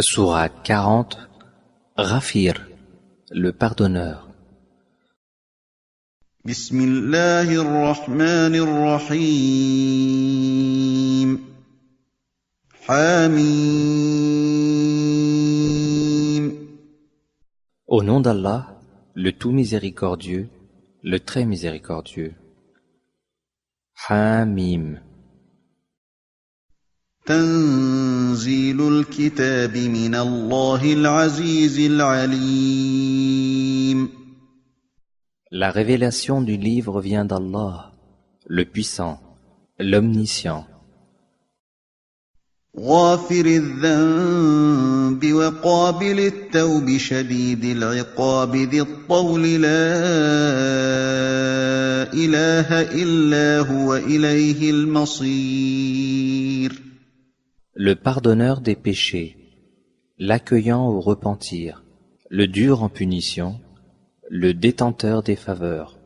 Sourate 40, Ghafir, le pardonneur. Bismillahir Rahmanir Rahim. Hamim. Au nom d'Allah, le tout miséricordieux, le très miséricordieux. Hamim. Tanzilul kitabi min Allahil Azizil Alim. La révélation du livre vient d'Allah, le puissant, l'omniscient. غافر الذنب وقابل التوب شديد العقاب ذي الطول لا إله إلا هو إليه المصير. Le pardonneur des péchés, l'accueillant au repentir, le dur en punition, le détenteur des faveurs.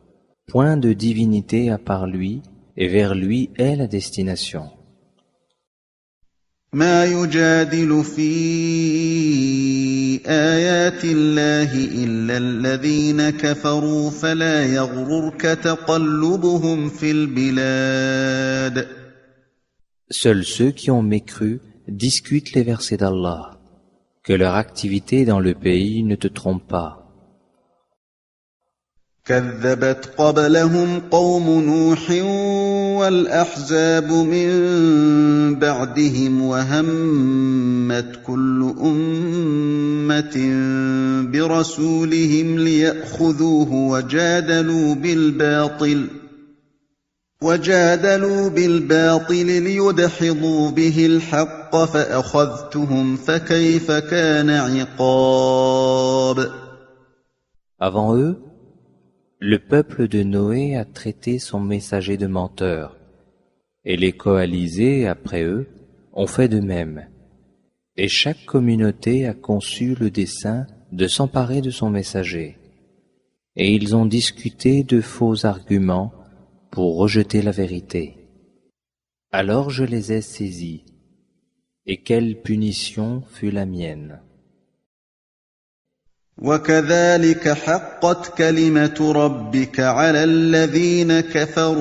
Point de divinité à part lui, et vers lui est la destination. ما يجادل في آيات الله إلا الذين كفروا فلا يغررك تقلبهم في البلاد. Seuls ceux qui ont mécru discutent les versets d'Allah. Que leur activité dans le pays ne te trompe pas. كذبت قبلهم قوم نوح والأحزاب من بعدهم وهمت كل أمة برسولهم ليأخذوه وجادلوا بالباطل ليدحضوا به الحق فأخذتهم فكيف كان عقاب. Avant eux, le peuple de Noé a traité son messager de menteur, et les coalisés après eux ont fait de même. Et chaque communauté a conçu le dessein de s'emparer de son messager. Et ils ont discuté de faux arguments pour rejeter la vérité. Alors je les ai saisis, et quelle punition fut la mienne. وكذلك حقت كلمة ربك على الذين كفروا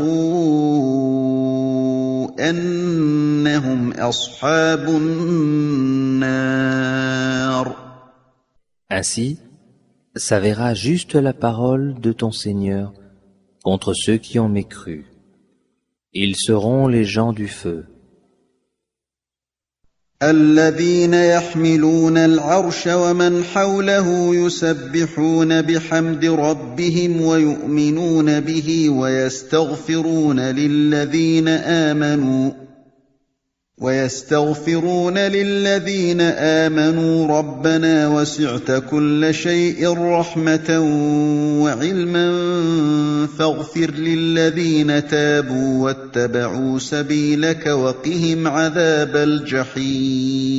أنهم أصحاب النار. Ainsi, s'avérera juste la parole de ton Seigneur contre ceux qui ont mécru. Ils seront les gens du feu. الذين يحملون العرش ومن حوله يسبحون بحمد ربهم ويؤمنون به ويستغفرون للذين آمنوا ربنا وسعت كل شيء رحمة وعلما فاغفر للذين تابوا واتبعوا سبيلك وقهم عذاب الجحيم.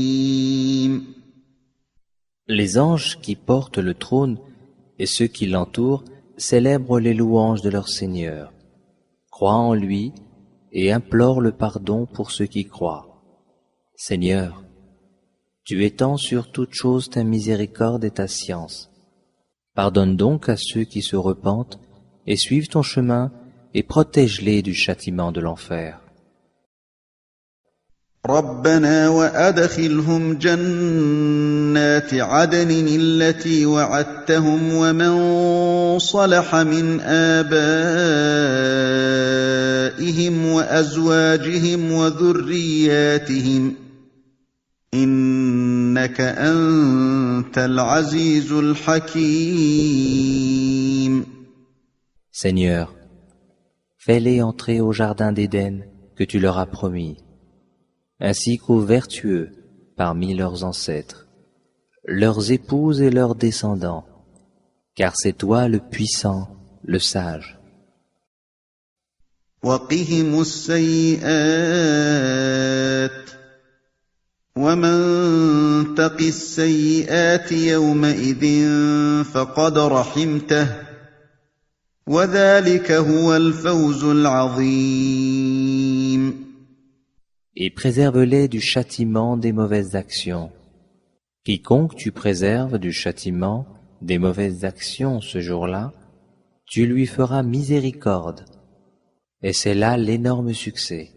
Les anges qui portent le trône et ceux qui l'entourent célèbrent les louanges de leur Seigneur, croient en lui et implorent le pardon pour ceux qui croient. Seigneur, tu étends sur toute chose ta miséricorde et ta science. Pardonne donc à ceux qui se repentent et suivent ton chemin et protège-les du châtiment de l'enfer. ربنا وأدخلهم جنات عدن التي وعدتهم ومن صلح من آبائهم وأزواجهم وذرياتهم إنك أنت العزيز الحكيم. Seigneur, fais-les entrer au jardin d'Éden que tu leur as promis, ainsi qu'aux vertueux parmi leurs ancêtres, leurs épouses et leurs descendants, car c'est toi le puissant, le sage. وقهم السيئات ومن تق السيئات يومئذ فقد رحمته وذلك هو الفوز العظيم. Et préserve-les du châtiment des mauvaises actions. Quiconque tu préserves du châtiment des mauvaises actions ce jour-là, tu lui feras miséricorde. Et c'est là l'énorme succès.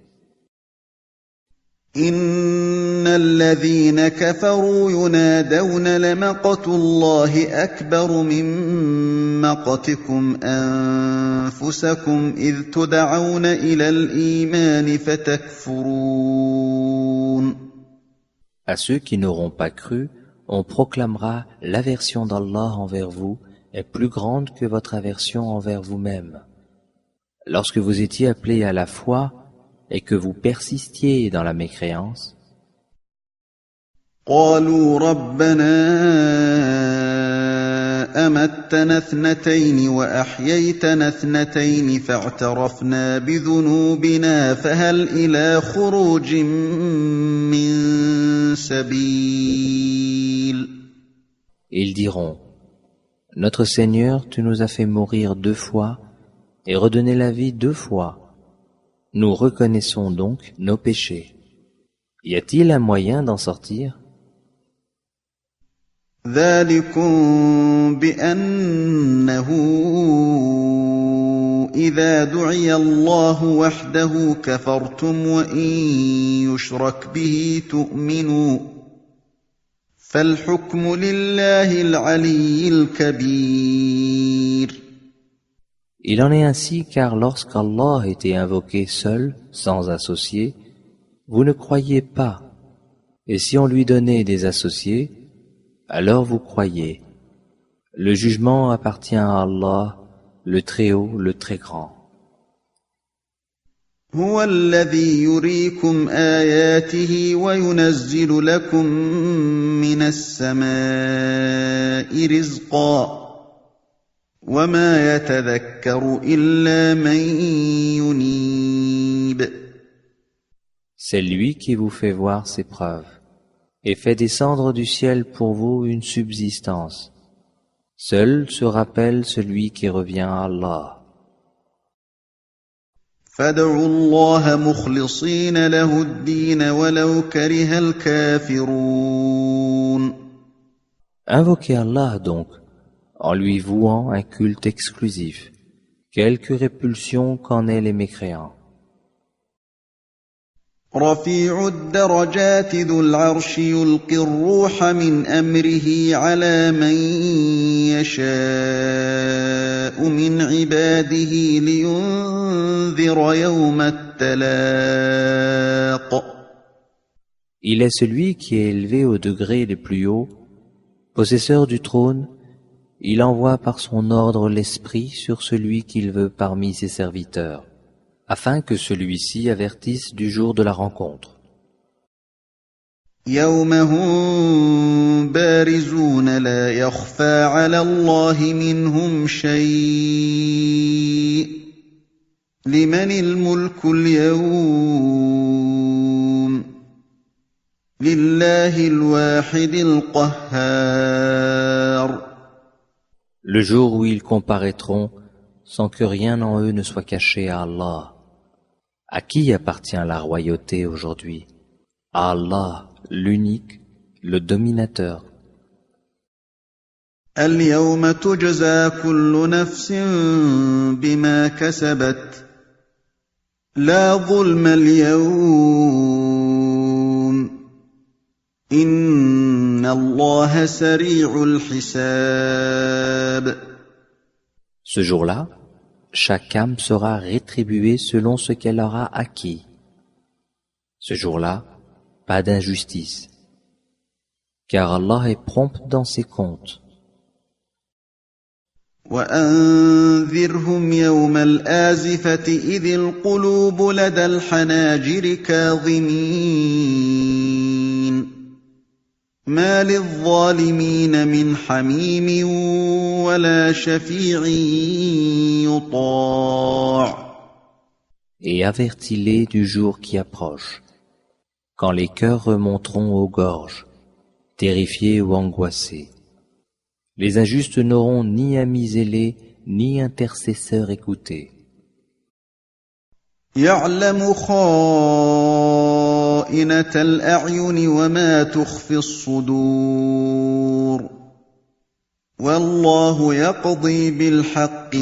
إن الذين كفروا ينادون لمقت الله أكبر من مقتكم أنفسكم إذ تدعون إلى الإيمان فتكفرون. À ceux qui n'auront pas cru, on proclamera l'aversion d'Allah envers vous est plus grande que votre aversion envers vous-même. Lorsque vous étiez appelés à la foi et que vous persistiez dans la mécréance, قالوا ربنا أمتنا اثنتين وأحييتنا اثنتين فاعترفنا بذنوبنا فهل إلى خروج من سبيل. ils diront, Notre Seigneur, tu nous as fait mourir 2 fois et redonner la vie 2 fois. Nous reconnaissons donc nos péchés. Y a-t-il un moyen d'en sortir? ذلكم بأنه إذا دعي الله وحده كفرتم وإن يشرك به تؤمنوا فالحكم لله العلي الكبير. Il en est ainsi car lorsqu'Allah était invoqué seul, sans associé, vous ne croyiez pas, et si on lui donnait des associés, alors vous croyez. Le jugement appartient à Allah, le Très-Haut, le Très-Grand. هو الذي يريكم آياته وينزل لكم من السماء رزقا وما يتذكر إلا من ينيب. C'est lui qui vous fait voir ses preuves et fait descendre du ciel pour vous une subsistance. Seul se rappelle celui qui revient à Allah. فادعوا الله مخلصين له الدين ولو كره الكافرون. Invoquez Allah donc, en lui vouant un culte exclusif, quelque répulsion qu'en aient les mécréants. رفيع الدرجات ذو العرش يلقي الروح من أمره على من يشاء من عباده لينذر يوم التلاق. Il est celui qui est élevé au degré les plus hauts, possesseur du trône, il envoie par son ordre l'esprit sur celui qu'il veut parmi ses serviteurs, afin que celui-ci avertisse du jour de la rencontre. يوم هم بارزون لا يخفى على الله منهم شيء لمن الملك اليوم لله الواحد القهار. Le jour où ils comparaîtront sans que rien en eux ne soit caché à Allah. À qui appartient la royauté aujourd'hui? À Allah, l'unique, le dominateur. اليوم تجزى كل نفس بما كسبت لا ظلم اليوم إن الله سريع الحساب. Ce jour-là, chaque âme sera rétribuée selon ce qu'elle aura acquis. Ce jour-là, pas d'injustice, car Allah est prompt dans ses comptes. وأنذرهم يوم الآزفة إذ القلوب لدى الحناجر كاظمين ما للظالمين من حميم ولا شفيع يطاع. Et avertis-les du jour qui approche, quand les cœurs remonteront aux gorges, terrifiés ou angoissés. Les injustes n'auront ni amis zélés, ni intercesseurs écoutés. يعلم خائنة خَائِنَةَ الْأَعْيُنِ وَمَا تُخْفِي الصُّدُورُ وَاللَّهُ يَقْضِي بِالْحَقِّ